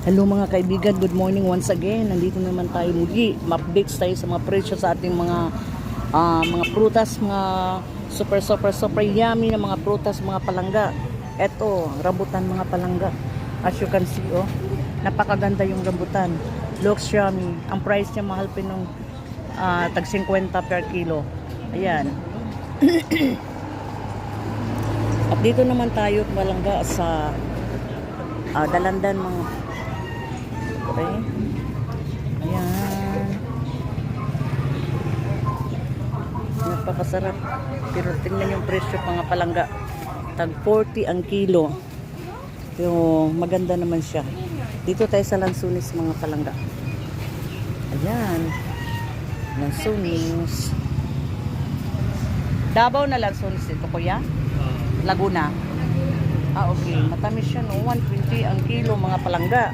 Hello mga kaibigan, good morning once again. Nandito naman tayo muli. Ma-updates tayo sa mga presyo sa ating mga prutas, mga super yummy na mga prutas, mga palangga. Eto, rambutan mga palangga. As you can see, oh, napakaganda yung rambutan. Looks yummy. Ang price niya mahal pa nung tag 50 per kilo. Ayan. At dito naman tayo palangga sa Dalandan mga. Okay. Ayan. Napakasarap. Pero tingnan yung presyo mga palangga. Tag 40 ang kilo. Pero maganda naman siya. Dito tayo sa Lansunis mga palangga. Ayan. Lansunis. Davao na Lansunis dito, kuya? Laguna. Okay. Matamis siya, no? 120 ang kilo mga palangga.